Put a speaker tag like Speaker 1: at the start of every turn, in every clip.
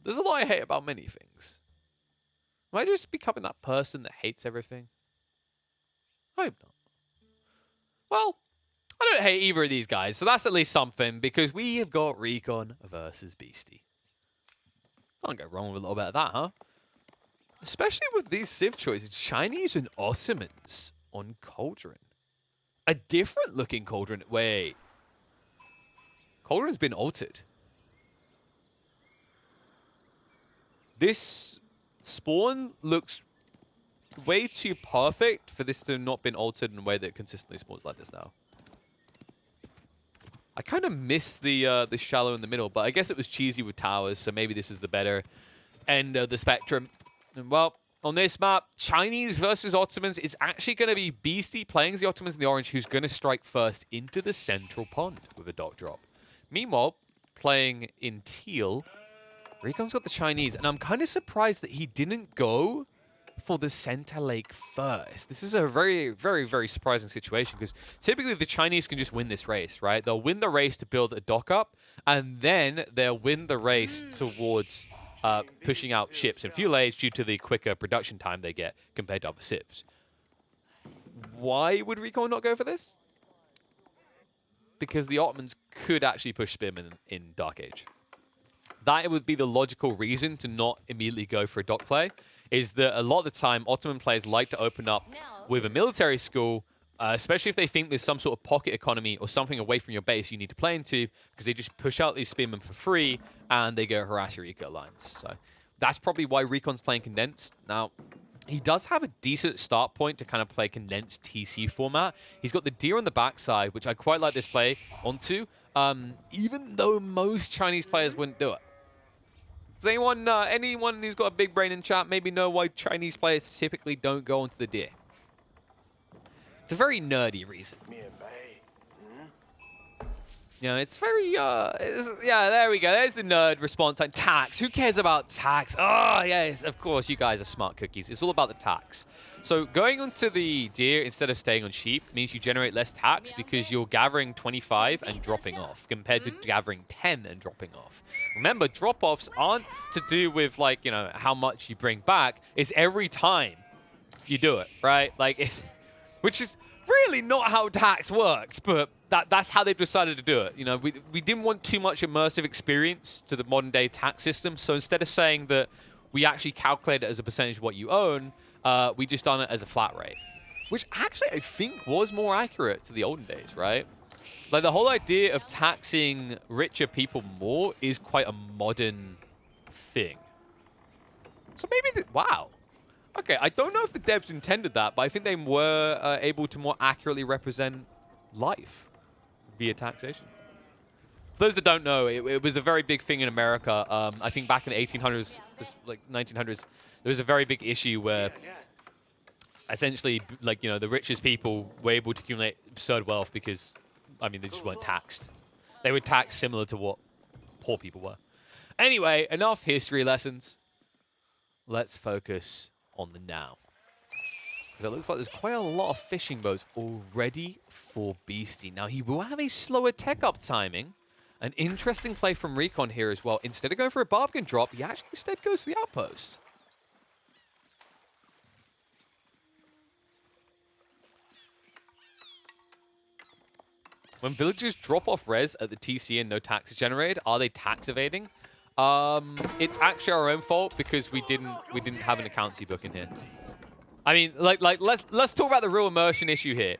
Speaker 1: There's a lot I hate about many things. Am I just becoming that person that hates everything? I hope not. Well, I don't hate either of these guys, so that's at least something, because we have got Recon versus Beastie. Can't go wrong with a little bit of that, huh? Especially with these Civ choices, Chinese and Ottomans on Cauldron. A different looking Cauldron. Wait. Cauldron's been altered. This spawn looks way too perfect for this to have not been altered in a way that consistently spawns like this now. I kind of miss the shallow in the middle, but I guess it was cheesy with towers, so maybe this is the better end of the spectrum. And well, on this map, Chinese versus Ottomans, it's actually going to be Beastie playing as the Ottomans in the orange, who's going to strike first into the central pond with a dock drop. Meanwhile, playing in teal, Recon's got the Chinese, and I'm kind of surprised that he didn't go for the center lake first. This is a very, very, very surprising situation, because typically the Chinese can just win this race, right? They'll win the race to build a dock up, and then they'll win the race towards pushing out ships and fuel aids due to the quicker production time they get compared to other civs. Why would Recon not go for this? Because the Ottomans could actually push Spearmen in Dark Age. That would be the logical reason to not immediately go for a dock play, is that a lot of the time Ottoman players like to open up with a military school, especially if they think there's some sort of pocket economy or something away from your base you need to play into, because they just push out these spearmen for free and they go harass your eco lines. So that's probably why Recon's playing condensed. Now, he does have a decent start point to kind of play condensed TC format. He's got the deer on the backside, which I quite like this play onto, even though most Chinese players wouldn't do it. Does anyone who's got a big brain in chat maybe know why Chinese players typically don't go onto the deer? It's a very nerdy reason. You know, it's very, yeah, there we go. There's the nerd response time. Tax. Who cares about tax? Oh, yes, of course, you guys are smart cookies. It's all about the tax. So going onto the deer instead of staying on sheep means you generate less tax, because you're gathering 25 and dropping off compared to gathering 10 and dropping off. Remember, drop-offs aren't to do with, like, you know, how much you bring back. It's every time you do it, right? Like, which is really not how tax works, but that's how they've decided to do it. You know, we didn't want too much immersive experience to the modern day tax system, so instead of saying that we actually calculate it as a percentage of what you own, we just done it as a flat rate, which actually I think was more accurate to the olden days, right? Like, the whole idea of taxing richer people more is quite a modern thing. So maybe, wow. Okay, I don't know if the devs intended that, but I think they were able to more accurately represent life via taxation. For those that don't know, it was a very big thing in America. I think back in the 1800s, like 1900s, there was a very big issue where essentially, like, you know, the richest people were able to accumulate absurd wealth because, I mean, they just weren't taxed. They were taxed similar to what poor people were. Anyway, enough history lessons. Let's focus on the now. Because it looks like there's quite a lot of fishing boats already for Beastie. Now, he will have a slower tech-up timing. An interesting play from Recon here as well. Instead of going for a bargain drop, he actually instead goes for the outpost. When villagers drop off res at the TC and no tax is generated, are they tax evading? It's actually our own fault because we didn't have an accountancy book in here. I mean, like let's talk about the real immersion issue here.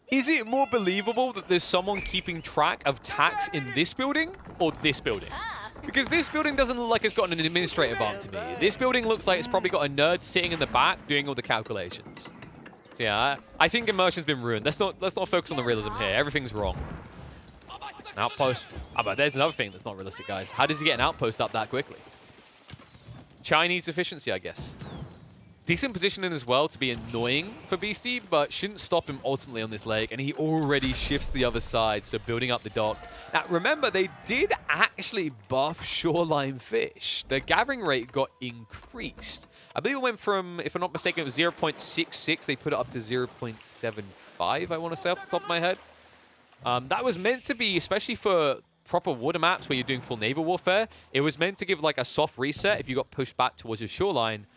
Speaker 1: Is it more believable that there's someone keeping track of tax in this building or this building? Because this building doesn't look like it's got an administrative arm to me. This building looks like it's probably got a nerd sitting in the back doing all the calculations. So yeah, I think immersion's been ruined. Let's not focus on the realism here. Everything's wrong. Outpost. Oh, but there's another thing that's not realistic, guys. How does he get an outpost up that quickly? Chinese efficiency, I guess. Decent positioning as well to be annoying for Beastie, but shouldn't stop him ultimately on this leg. And he already shifts the other side, so building up the dock. Now, remember, they did actually buff shoreline fish. The gathering rate got increased. I believe it went from, if I'm not mistaken, it was 0.66. They put it up to 0.75, I want to say off the top of my head. That was meant to be, especially for proper water maps where you're doing full naval warfare, it was meant to give like a soft reset if you got pushed back towards your shoreline.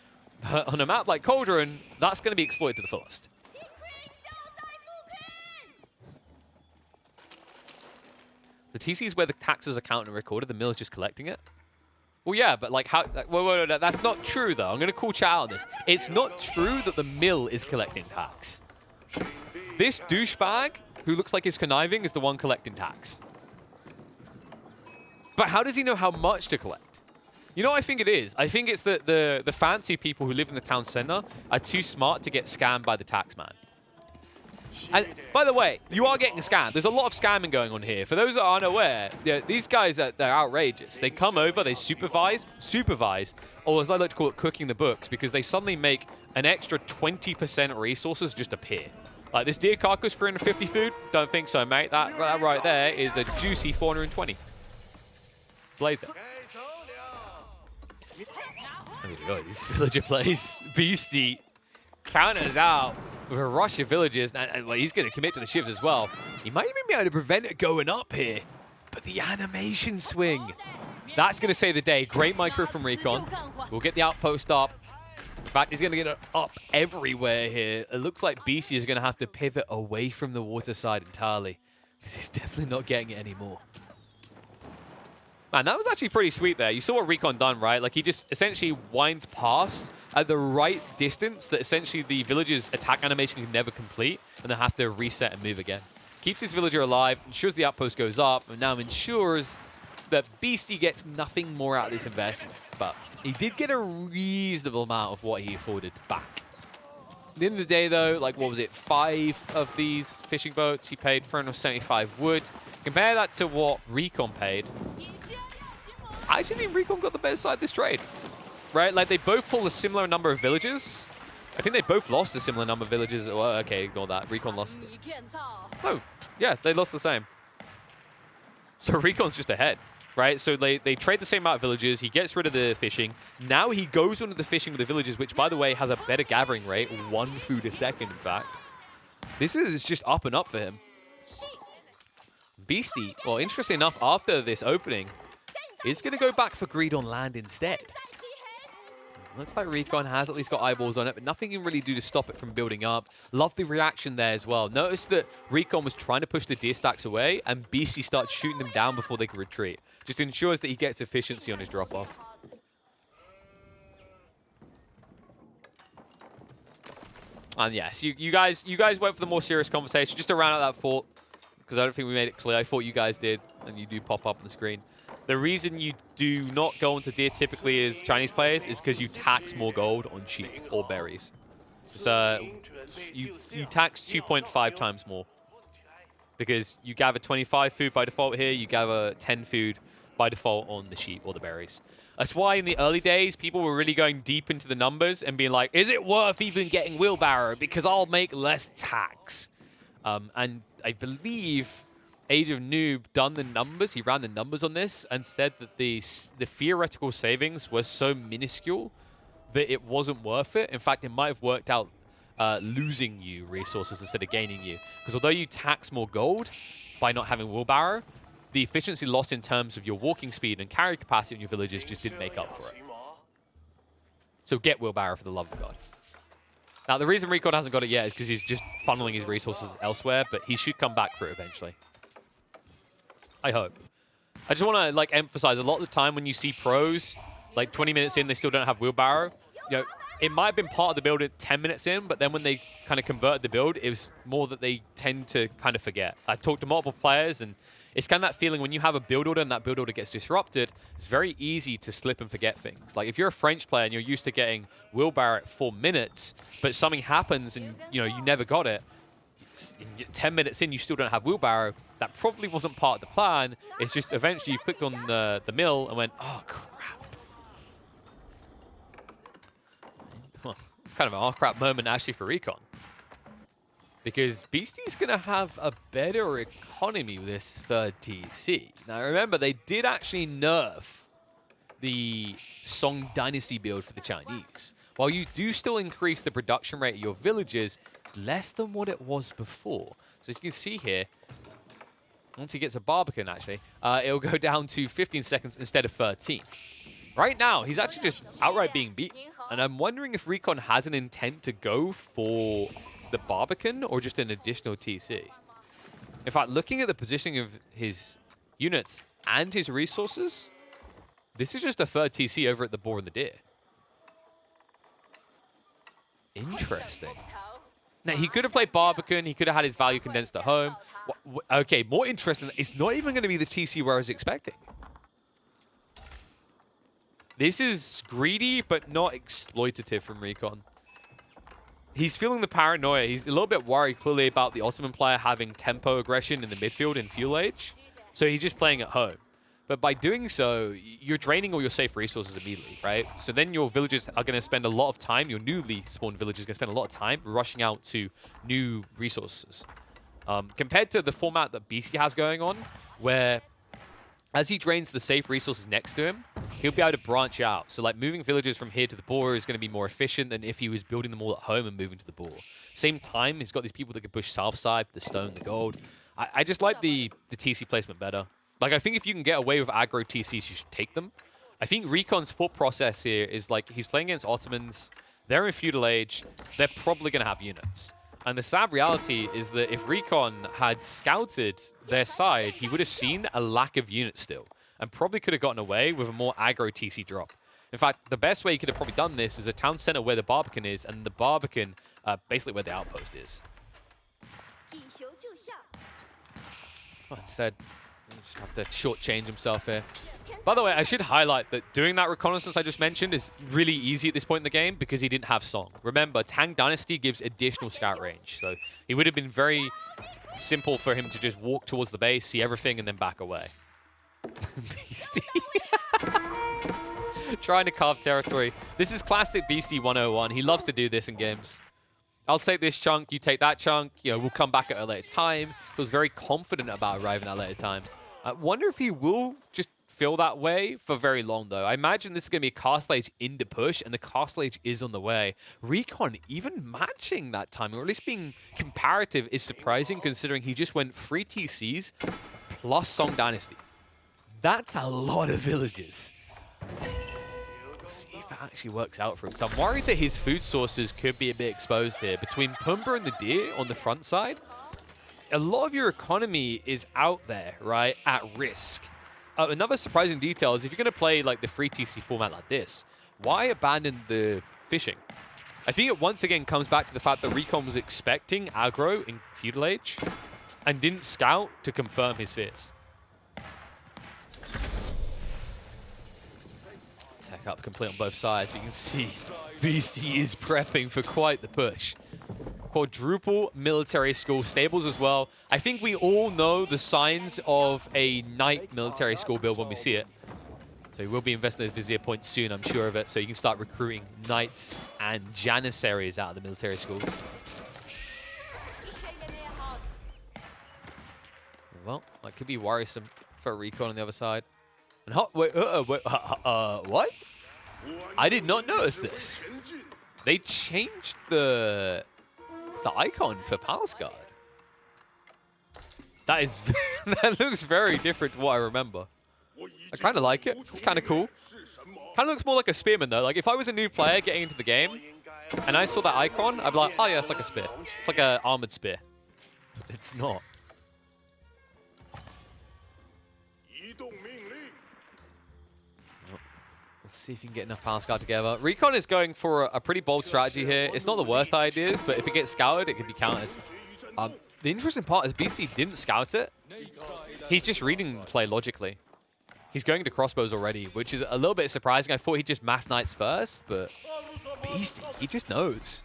Speaker 1: But on a map like Cauldron, that's going to be exploited to the fullest. The TC is where the taxes are counted and recorded. The mill is just collecting it. Well, yeah, but like how... Wait, that's not true, though. I'm going to call chat out on this. It's not true that the mill is collecting tax. This douchebag, who looks like he's conniving, is the one collecting tax. But how does he know how much to collect? You know what I think it is? I think it's that the fancy people who live in the town center are too smart to get scammed by the tax man. And by the way, you are getting scammed. There's a lot of scamming going on here. For those that aren't aware, these guys, they're outrageous. They come over, they supervise, or as I like to call it, cooking the books, because they suddenly make an extra 20% resources just appear. Like this deer carcass, 350 food? Don't think so, mate. That right there is a juicy 420. Blazer. Oh, this villager plays beastie. Counters out with a rush of villagers, and like, he's going to commit to the shivs as well. He might even be able to prevent it going up here. But the animation swing, that's going to save the day. Great micro from Recon. We'll get the outpost up. In fact, he's going to get it up everywhere here. It looks like BC is going to have to pivot away from the water side entirely, because he's definitely not getting it anymore. Man, that was actually pretty sweet there. You saw what Recon done, right? Like, he just essentially winds past at the right distance that essentially the villager's attack animation can never complete, and they have to reset and move again. Keeps his villager alive, ensures the outpost goes up, and now ensures that Beastie gets nothing more out of this investment. But he did get a reasonable amount of what he afforded back. At the end of the day, though, like, what was it? 5 of these fishing boats. He paid 475 wood. Compare that to what Recon paid. I actually think Recon got the better side of this trade, right? Like, they both pulled a similar number of villages. I think they both lost a similar number of villages. Well, okay, ignore that. Recon lost. Oh, yeah, they lost the same. So Recon's just ahead, right? So they trade the same amount of villages. He gets rid of the fishing. Now he goes into the fishing with the villages, which, by the way, has a better gathering rate. 1 food a second, in fact. This is just up and up for him. Beastie, well, interesting enough, after this opening, is going to go back for greed on land instead. Looks like Recon has at least got eyeballs on it, but nothing can really do to stop it from building up. Love the reaction there as well. Notice that Recon was trying to push the deer stacks away, and BC starts shooting them down before they can retreat. Just ensures that he gets efficiency on his drop-off. And yes, you guys went for the more serious conversation, just to round out that fort, because I don't think we made it clear. I thought you guys did, and you do pop up on the screen. The reason you do not go into deer typically as Chinese players is because you tax more gold on sheep or berries. So you tax 2.5 times more. Because you gather 25 food by default here, you gather 10 food by default on the sheep or the berries. That's why in the early days, people were really going deep into the numbers and being like, is it worth even getting wheelbarrow? Because I'll make less tax. And I believe Age of Noob done the numbers. He ran the numbers on this and said that the theoretical savings was so minuscule that it wasn't worth it. In fact, it might have worked out losing you resources instead of gaining you. Because although you tax more gold by not having wheelbarrow, the efficiency lost in terms of your walking speed and carry capacity in your villages just didn't make up for it. So get wheelbarrow for the love of God. Now, the reason Recon hasn't got it yet is because he's just funneling his resources elsewhere, but he should come back for it eventually. I hope. I just want to like emphasize a lot of the time when you see pros, like 20 minutes in, they still don't have wheelbarrow. You know, it might have been part of the build at 10 minutes in, but then when they kind of converted the build, it was more that they tend to kind of forget. I talked to multiple players, and it's kind of that feeling when you have a build order and that build order gets disrupted, it's very easy to slip and forget things. Like if you're a French player and you're used to getting wheelbarrow at 4 minutes, but something happens and you never got it, 10 minutes in, you still don't have wheelbarrow. That probably wasn't part of the plan. It's just eventually you clicked on the mill and went, oh, crap. Well, it's kind of an oh, crap moment actually for Recon. Because Beastie's going to have a better economy with this third TC. Now, remember, they did actually nerf the Song Dynasty build for the Chinese. While you do still increase the production rate of your villages, it's less than what it was before. So as you can see here, once he gets a Barbican, actually, it'll go down to 15 seconds instead of 13. Right now, he's actually just outright being beat. And I'm wondering if Recon has an intent to go for the Barbican or just an additional TC. In fact, looking at the positioning of his units and his resources, this is just a third TC over at the Boar and the Deer. Interesting. Now, he could have played Barbican. He could have had his value condensed at home. Okay, more interesting. It's not even going to be the TC where I was expecting. This is greedy, but not exploitative from Recon. He's feeling the paranoia. He's a little bit worried, clearly, about the Ottoman player having tempo aggression in the midfield in Fuel Age. So he's just playing at home. But by doing so, you're draining all your safe resources immediately, right? So then your villagers are going to spend a lot of time, your newly spawned villagers are going to spend a lot of time rushing out to new resources. Compared to the format that BC has going on, where as he drains the safe resources next to him, he'll be able to branch out. So like moving villagers from here to the Boar is going to be more efficient than if he was building them all at home and moving to the Boar. Same time, he's got these people that can push south side for the stone, the gold. I just like the TC placement better. Like, I think if you can get away with aggro TCs, you should take them. I think Recon's thought process here is like, he's playing against Ottomans, they're in Feudal Age, they're probably going to have units. And the sad reality is that if Recon had scouted their side, he would have seen a lack of units still, and probably could have gotten away with a more aggro TC drop. In fact, the best way he could have probably done this is a town center where the Barbican is, and the Barbican basically where the outpost is. Well, instead, just have to shortchange himself here. By the way, I should highlight that doing that reconnaissance I just mentioned is really easy at this point in the game because he didn't have Song. Remember, Tang Dynasty gives additional scout range, so it would have been very simple for him to just walk towards the base, see everything, and then back away. Beastie. Trying to carve territory. This is classic Beastie 101. He loves to do this in games. I'll take this chunk, you take that chunk, you know, we'll come back at a later time. Feels very confident about arriving at a later time. I wonder if he will just feel that way for very long, though. I imagine this is going to be a Castle Age into push, and the Castle Age is on the way. Recon even matching that timing, or at least being comparative, is surprising, considering he just went 3 TCs plus Song Dynasty. That's a lot of villages. We'll see if it actually works out for him. So I'm worried that his food sources could be a bit exposed here. Between Pumbaa and the Deer on the front side, a lot of your economy is out there, right, at risk. Another surprising detail is if you're going to play like the free TC format like this, why abandon the fishing? I think it once again comes back to the fact that Recon was expecting aggro in Feudal Age and didn't scout to confirm his fears. Tech up complete on both sides, but you can see BC is prepping for quite the push. Quadruple military school stables as well. I think we all know the signs of a knight military school build when we see it. So we will be investing those vizier points soon, I'm sure of it. So you can start recruiting knights and janissaries out of the military schools. Well, that could be worrisome for Recon on the other side. And what? I did not notice this. They changed the icon for Palace Guard. That looks very different to what I remember. I kind of like it. It's kind of cool. Kind of looks more like a spearman though. Like if I was a new player getting into the game and I saw that icon, I'd be like, oh yeah, it's like a spear. It's like an armored spear. It's not. Let's see if you can get enough Palace Guard together. Recon is going for a pretty bold strategy here. It's not the worst ideas, but if it gets scouted, it can be countered. The interesting part is BC didn't scout it. He's just reading the play logically. He's going to crossbows already, which is a little bit surprising. I thought he'd just mass knights first, but Beastie, he just knows.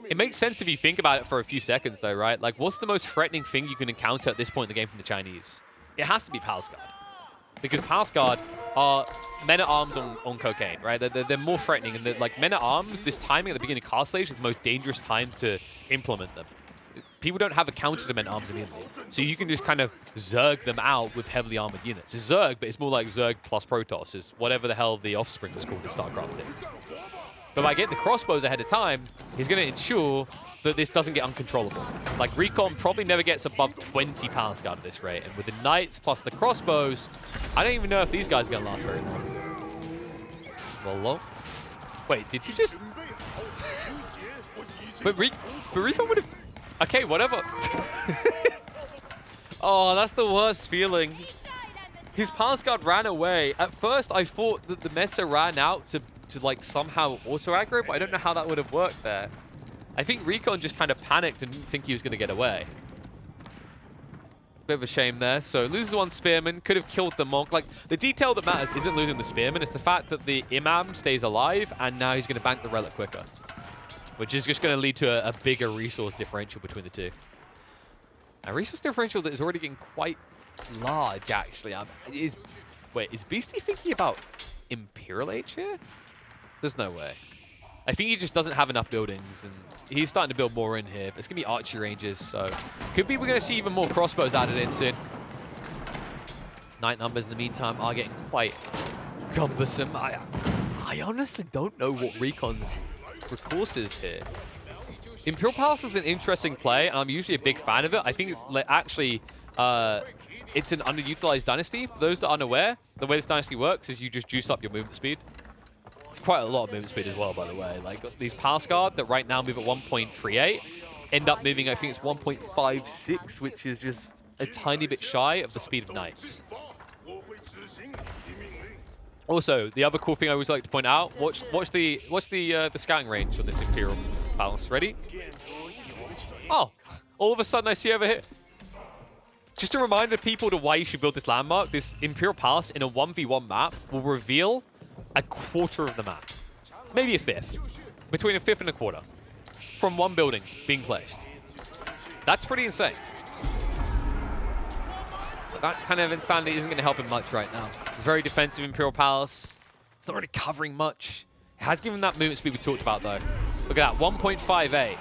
Speaker 1: It makes sense if you think about it for a few seconds though, right? Like, what's the most threatening thing you can encounter at this point in the game from the Chinese? It has to be Palace Guard. Because Palace Guard are men-at-arms on cocaine, right? They're more threatening. And like men-at-arms, this timing at the beginning of Castle Age is the most dangerous time to implement them. People don't have a counter to men-at-arms immediately. So you can just kind of Zerg them out with heavily armored units. It's Zerg, but it's more like Zerg plus Protoss. It's whatever the hell the offspring was called in StarCraft. But by getting the crossbows ahead of time, he's going to ensure that this doesn't get uncontrollable. Like, Recon probably never gets above 20 Palace Guard at this rate. And with the Knights plus the crossbows, I don't even know if these guys are going to last very long. Well, wait, did he just... but Recon would have... Okay, whatever. Oh, that's the worst feeling. His Palace Guard ran away. At first, I thought that the meta ran out to like, somehow auto-aggro, but I don't know how that would have worked there. I think Recon just kind of panicked and didn't think he was going to get away. Bit of a shame there. So loses one Spearman, could have killed the Monk. Like, the detail that matters isn't losing the Spearman, it's the fact that the Imam stays alive, and now he's going to bank the Relic quicker. Which is just going to lead to a bigger resource differential between the two. A resource differential that is already getting quite large, actually. Wait, is Beastie thinking about Imperial Age here? There's no way. I think he just doesn't have enough buildings, and he's starting to build more in here. But it's going to be archery ranges, so could be we're going to see even more crossbows added in soon. Knight numbers in the meantime are getting quite cumbersome. I honestly don't know what Recon's recourse is here. Imperial Palace is an interesting play, and I'm usually a big fan of it. I think it's actually it's an underutilized dynasty. For those that aren't aware, the way this dynasty works is you just juice up your movement speed. It's quite a lot of movement speed as well, by the way. Like, these Palace Guard that right now move at 1.38 end up moving, I think it's 1.56, which is just a tiny bit shy of the speed of Knights. Also, the other cool thing I always like to point out, watch the scouting range on this Imperial Palace. Ready? Oh, all of a sudden I see over here. Just a reminder to people to why you should build this landmark. This Imperial Palace in a 1v1 map will reveal a quarter of the map. Maybe a fifth. Between a fifth and a quarter. From one building being placed. That's pretty insane. But that kind of insanity isn't going to help him much right now. Very defensive Imperial Palace. It's not really covering much. It has given that movement speed we talked about, though. Look at that, 1.58.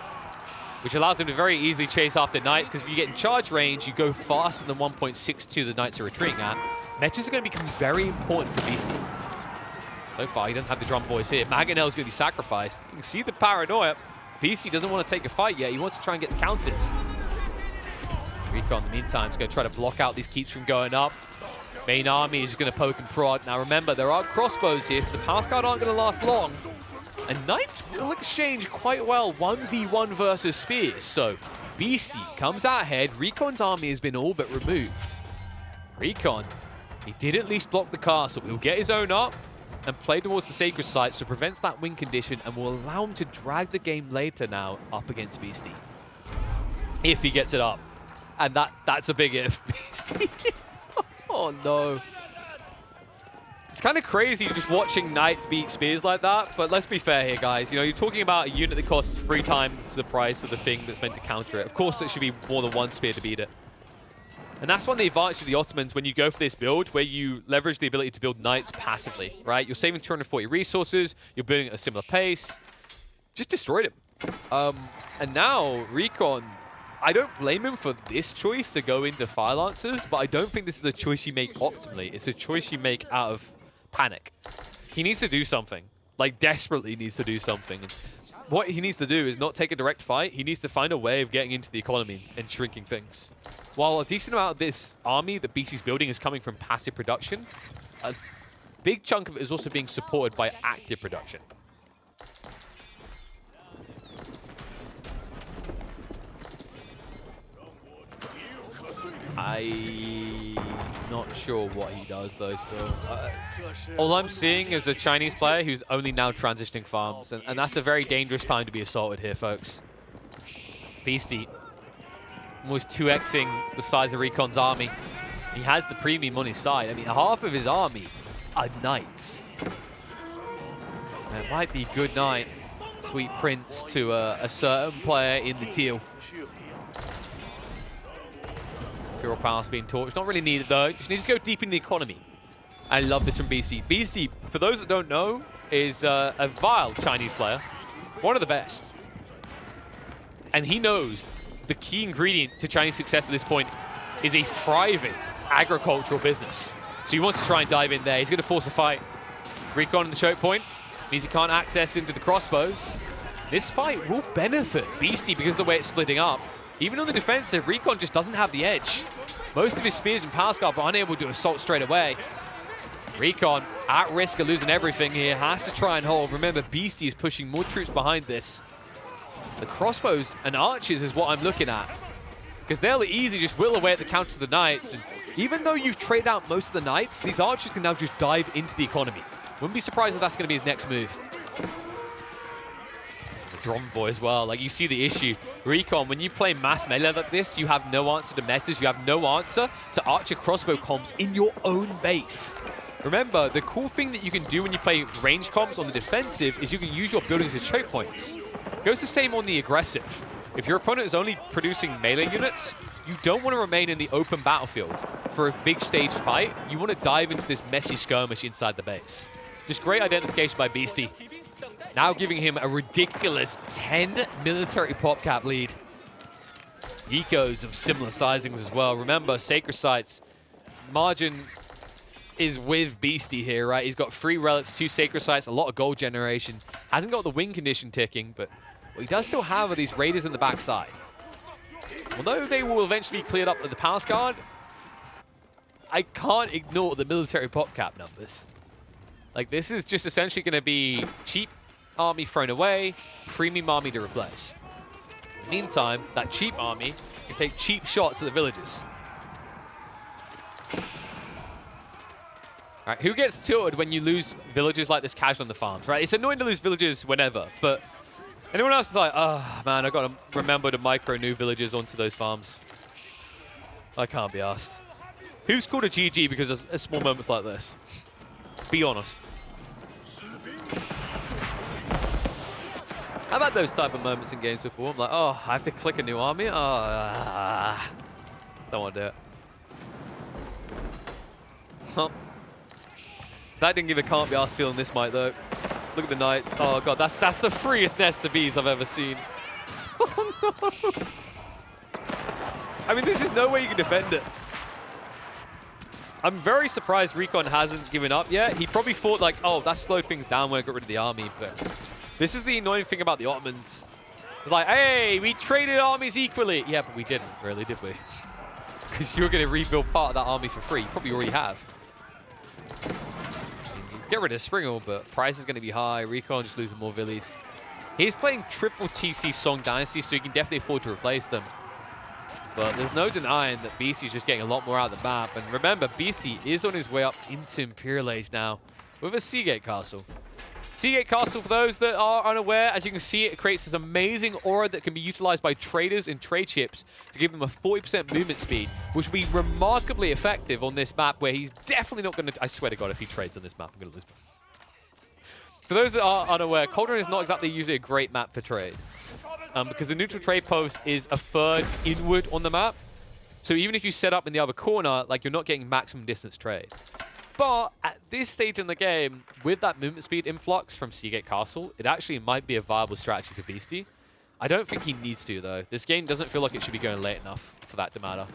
Speaker 1: Which allows him to very easily chase after Knights, because if you get in charge range, you go faster than 1.62 the Knights are retreating at. Mechas are going to become very important for Beastie. So far, he doesn't have the drum voice here. Mangonel's going to be sacrificed. You can see the paranoia. Beastie doesn't want to take a fight yet. He wants to try and get the counters. Recon, in the meantime, is going to try to block out these keeps from going up. Main army is just going to poke and prod. Now, remember, there are crossbows here, so the Palace Guard aren't going to last long. And Knights will exchange quite well 1v1 versus Spears. So, Beastie comes out ahead. Recon's army has been all but removed. Recon, he did at least block the castle. He'll get his own up and play towards the sacred site, so prevents that win condition and will allow him to drag the game later now up against Beastie. If he gets it up. And that's a big if. Beastie. Oh no. It's kind of crazy just watching Knights beat Spears like that, but let's be fair here, guys. You know, you're talking about a unit that costs 3 times the price of the thing that's meant to counter it. Of course, it should be more than one spear to beat it. And that's one of the advantage of the Ottomans when you go for this build, where you leverage the ability to build Knights passively, right? You're saving 240 resources, you're building at a similar pace. Just destroyed him. And now, Recon, I don't blame him for this choice to go into Fire Lancers, but I don't think this is a choice you make optimally. It's a choice you make out of panic. He needs to do something. Like, desperately needs to do something. And what he needs to do is not take a direct fight. He needs to find a way of getting into the economy and shrinking things. While a decent amount of this army that BC's building is coming from passive production, a big chunk of it is also being supported by active production. I'm not sure what he does, though, still. All I'm seeing is a Chinese player who's only now transitioning farms, and that's a very dangerous time to be assaulted here, folks. Beastie almost 2xing the size of Recon's army. He has the premium on his side. I mean, half of his army are Knights. And it might be good night, Sweet Prince, to a certain player in the teal. Imperial Palace being torched. Not really needed, though. Just needs to go deep in the economy. I love this from Beastie. Beastie, for those that don't know, is a vile Chinese player. One of the best. And he knows the key ingredient to Chinese success at this point is a thriving agricultural business. So he wants to try and dive in there. He's going to force a fight. Recon in the choke point. Means he can't access into the crossbows. This fight will benefit Beastie because of the way it's splitting up. Even on the defensive, Recon just doesn't have the edge. Most of his spears and power scarp are unable to assault straight away. Recon at risk of losing everything here, has to try and hold. Remember, Beastie is pushing more troops behind this. The crossbows and archers is what I'm looking at, because they'll easily just whittle away at the counter of the knights. And even though you've traded out most of the knights, these archers can now just dive into the economy. Wouldn't be surprised if that's going to be his next move. The drum boy as well. Like, you see the issue. Recon, when you play mass melee like this, you have no answer to metas. You have no answer to archer crossbow comps in your own base. Remember, the cool thing that you can do when you play range comps on the defensive is you can use your buildings as choke points. Goes the same on the aggressive. If your opponent is only producing melee units, you don't want to remain in the open battlefield. For a big stage fight, you want to dive into this messy skirmish inside the base. Just great identification by Beastie. Now giving him a ridiculous 10 military pop cap lead. Ecos of similar sizings as well. Remember, Sacred Sites, margin is with Beastie here, right? He's got 3 relics, 2 Sacred Sites, a lot of gold generation. Hasn't got the win condition ticking, but what he does still have are these raiders in the backside. Although they will eventually be cleared up with the Palace Guard, I can't ignore the military pop cap numbers. Like, this is just essentially going to be cheap army thrown away, premium army to replace. Meantime, that cheap army can take cheap shots at the villages. All right, who gets tilted when you lose villagers like this casual on the farms, right? It's annoying to lose villagers whenever, but anyone else is like, oh, man, I've got to remember to micro new villagers onto those farms. I can't be asked. Who's called a GG because of small moments like this? Be honest. I've had those type of moments in games before. I'm like, oh, I have to click a new army? Oh, don't want to do it. Huh. That didn't give a can't be asked feeling this might, though. Look at the knights. Oh, God, that's the freest nest of bees I've ever seen. Oh, no. I mean, there's just no way you can defend it. I'm very surprised Recon hasn't given up yet. He probably thought, like, oh, that slowed things down when I got rid of the army, but this is the annoying thing about the Ottomans. It's like, hey, we traded armies equally. Yeah, but we didn't, really, did we? Because you're going to rebuild part of that army for free. You probably already have. Get rid of Springle, but price is going to be high. Recon just losing more villies. He's playing triple TC Song Dynasty, so he can definitely afford to replace them. But there's no denying that Beastie's just getting a lot more out of the map. And remember, Beastie is on his way up into Imperial Age now with a Seagate Castle. Seagate Castle, for those that are unaware, as you can see, it creates this amazing aura that can be utilized by traders and trade chips to give them a 40% movement speed, which will be remarkably effective on this map where he's definitely not going to... I swear to God, if he trades on this map, I'm going to lose. For those that are unaware, Cauldron is not exactly usually a great map for trade. Because the neutral trade post is a third inward on the map. So even if you set up in the other corner, like, you're not getting maximum distance trade. But at this stage in the game, with that movement speed influx from Seagate Castle, it actually might be a viable strategy for Beastie. I don't think he needs to, though. This game doesn't feel like it should be going late enough for that to matter.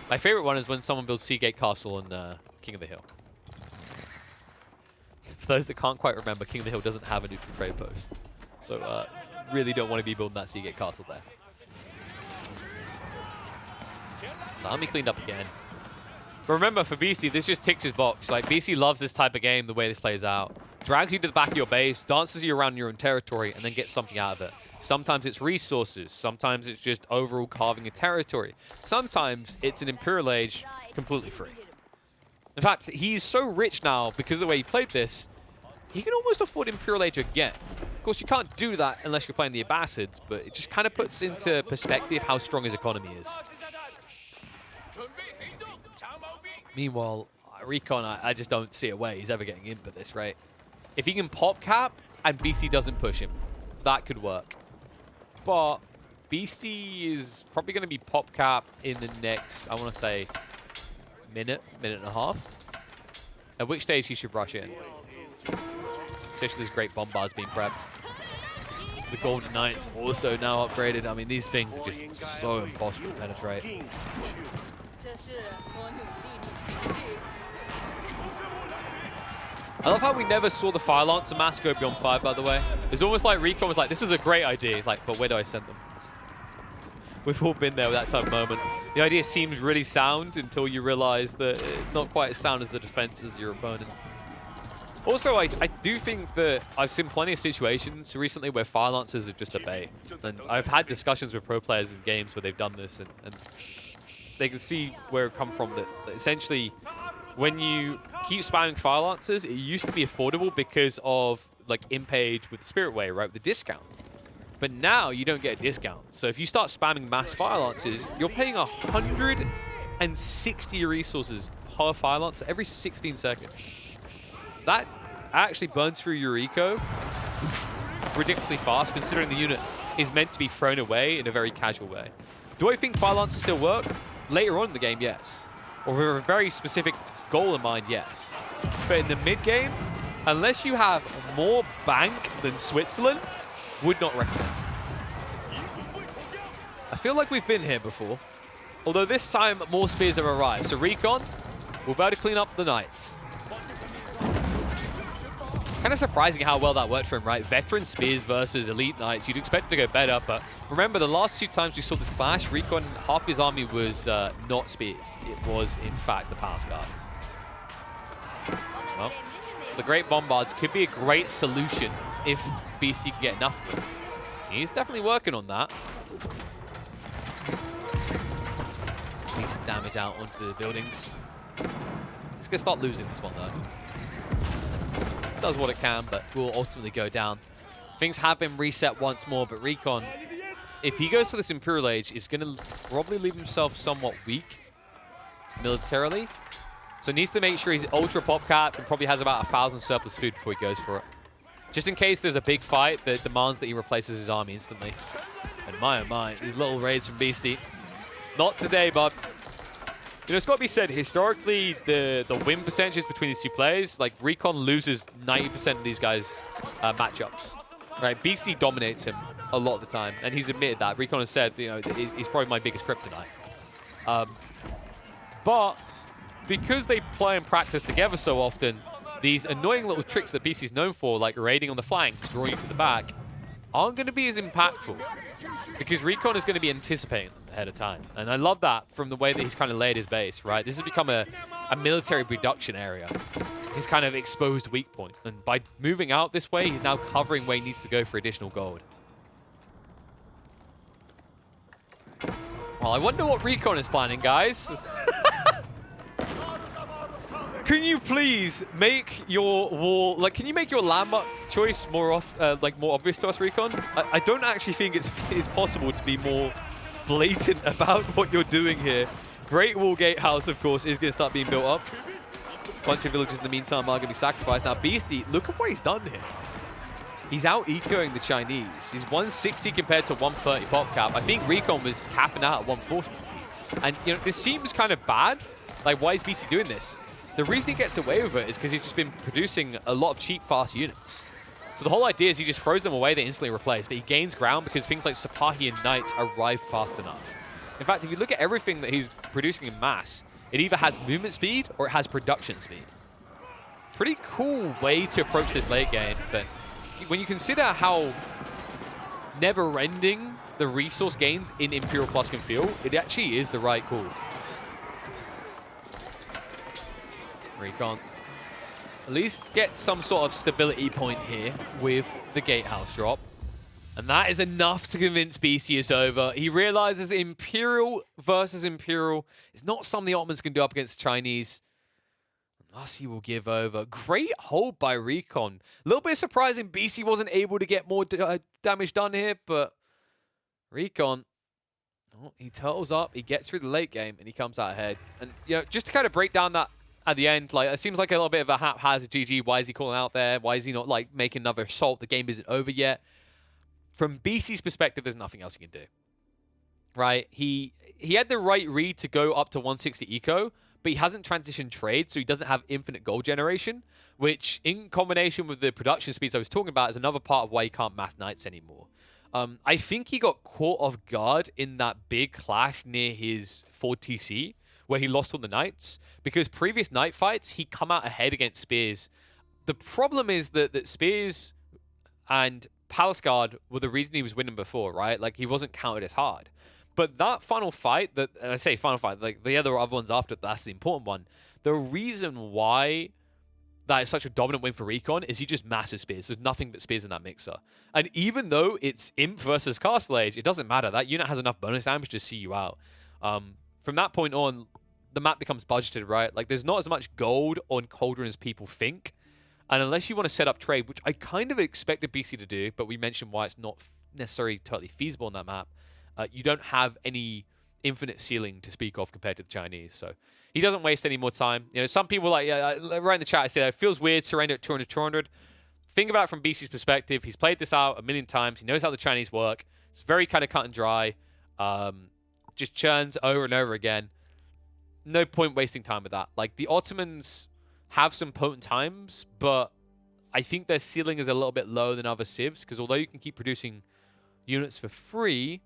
Speaker 1: My favorite one is when someone builds Seagate Castle and King of the Hill. For those that can't quite remember, King of the Hill doesn't have a neutral trade post. So really don't want to be building that Seagate Castle there. So army cleaned up again. But remember, for Beastie, this just ticks his box. Like, Beastie loves this type of game, the way this plays out. Drags you to the back of your base, dances you around your own territory, and then gets something out of it. Sometimes it's resources. Sometimes it's just overall carving a territory. Sometimes it's an Imperial Age completely free. In fact, he's so rich now because of the way he played this, he can almost afford Imperial Age again. Of course, you can't do that unless you're playing the Abbasids, but it just kind of puts into perspective how strong his economy is. Meanwhile, Recon, I just don't see a way he's ever getting in for this, right? If he can pop cap and Beastie doesn't push him, that could work. But Beastie is probably going to be pop cap in the next, I want to say, minute and a half. At which stage he should rush in. Especially this great bombard's being prepped. The Golden Knights also now upgraded. I mean, these things are just so impossible to penetrate. I love how we never saw the Fire Lancer mask go beyond 5, by the way. It's almost like Recon was like, this is a great idea. He's like, but where do I send them? We've all been there with that type of moment. The idea seems really sound until you realize that it's not quite as sound as the defense as your opponent. Also, I do think that I've seen plenty of situations recently where Fire Lancers are just a bait. And I've had discussions with pro players in games where they've done this, and they can see where it comes from. That essentially, when you keep spamming Fire Lancers, it used to be affordable because of like in-page with the Spirit Way, right, with the discount. But now you don't get a discount. So if you start spamming mass Fire Lancers, you're paying 160 resources per Fire Lancer every 16 seconds. That actually burns through your eco ridiculously fast, considering the unit is meant to be thrown away in a very casual way. Do I think Fire Lancers still work? Later on in the game, yes. Or with a very specific goal in mind, yes. But in the mid-game, unless you have more bank than Switzerland, would not recommend. I feel like we've been here before. Although this time, more spears have arrived. So Recon, we're about to clean up the Knights. Kind of surprising how well that worked for him, right? Veteran spears versus elite Knights. You'd expect it to go better, but remember the last 2 times we saw this clash, Recon, half his army was not spears. It was, in fact, the Palace Guard. Well, the Great Bombards could be a great solution if BC can get enough of them. He's definitely working on that. Some decent damage out onto the buildings. It's going to start losing this one, though. Does what it can, but will ultimately go down. Things have been reset once more, but Recon, if he goes for this Imperial Age, is going to probably leave himself somewhat weak militarily. So needs to make sure he's ultra pop cap and probably has about 1,000 surplus food before he goes for it. Just in case there's a big fight that demands that he replaces his army instantly. And my oh my, these little raids from Beastie. Not today, bud. You know, it's got to be said, historically, the win percentages between these two players, like Recon loses 90% of these guys' matchups. Right, Beastie dominates him a lot of the time, and he's admitted that. Recon has said, you know, he's probably my biggest kryptonite. But because they play and practice together so often, these annoying little tricks that Beastie's known for, like raiding on the flanks, drawing you to the back, aren't going to be as impactful because Recon is going to be anticipating them ahead of time. And I love that from the way that he's kind of laid his base, right? This has become a military production area. His kind of exposed weak point. And by moving out this way, he's now covering where he needs to go for additional gold. Well, I wonder what Recon is planning, guys. Can you please make your wall, like, can you make your landmark choice more more obvious to us, Recon? I don't actually think it's possible to be more blatant about what you're doing here. Great Wall Gatehouse, of course, is going to start being built up. A bunch of villages in the meantime are going to be sacrificed. Now, Beastie, look at what he's done here. He's out-ecoing the Chinese. He's 160 compared to 130 pop cap. I think Recon was capping out at 140. And, you know, this seems kind of bad. Like, why is Beastie doing this? The reason he gets away with it is because he's just been producing a lot of cheap, fast units. So the whole idea is he just throws them away, they instantly replace. But he gains ground because things like Sipahi and Knights arrive fast enough. In fact, if you look at everything that he's producing in mass, it either has movement speed or it has production speed. Pretty cool way to approach this late game. But when you consider how never-ending the resource gains in Imperial Plus can feel, it actually is the right call. Recon at least get some sort of stability point here with the Gatehouse drop. And that is enough to convince BC it's over. He realizes Imperial versus Imperial is not something the Ottomans can do up against the Chinese. Thus he will give over. Great hold by Recon. A little bit surprising BC wasn't able to get more damage done here, but Recon, oh, he turtles up, he gets through the late game, and he comes out ahead. And, you know, just to kind of break down that at the end, like, it seems like a little bit of a haphazard GG. Why is he calling out there? Why is he not, like, making another assault? The game isn't over yet. From BC's perspective, there's nothing else he can do. Right? He had the right read to go up to 160 eco, but he hasn't transitioned trade, so he doesn't have infinite gold generation, which, in combination with the production speeds I was talking about, is another part of why he can't mass Knights anymore. I think he got caught off guard in that big clash near his 4 TC, where he lost all the Knights, because previous Knight fights, he'd come out ahead against Spears The problem is that Spears and Palace Guard were the reason he was winning before, right? Like, he wasn't counted as hard. But that final fight, and I say final fight, like the other ones after, that's the important one. The reason why that is such a dominant win for Recon is he just massive Spears. There's nothing but Spears in that mixer. And even though it's Imp versus Castle Age, it doesn't matter. That unit has enough bonus damage to see you out. From that point on, the map becomes budgeted, right? Like, there's not as much gold on Cauldron as people think. And unless you want to set up trade, which I kind of expected BC to do, but we mentioned why it's not necessarily totally feasible on that map, you don't have any infinite ceiling to speak of compared to the Chinese. So he doesn't waste any more time. You know, some people right in the chat, I say it feels weird surrender at 200. Think about it from BC's perspective. He's played this out a million times. He knows how the Chinese work. It's very kind of cut and dry. Just churns over and over again. No point wasting time with that. Like, the Ottomans have some potent times, but I think their ceiling is a little bit lower than other civs, because although you can keep producing units for free,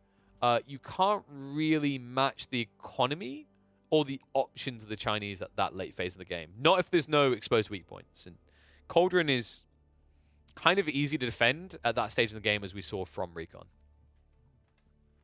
Speaker 1: you can't really match the economy or the options of the Chinese at that late phase of the game. Not if there's no exposed weak points. And Cauldron is kind of easy to defend at that stage of the game, as we saw from Recon.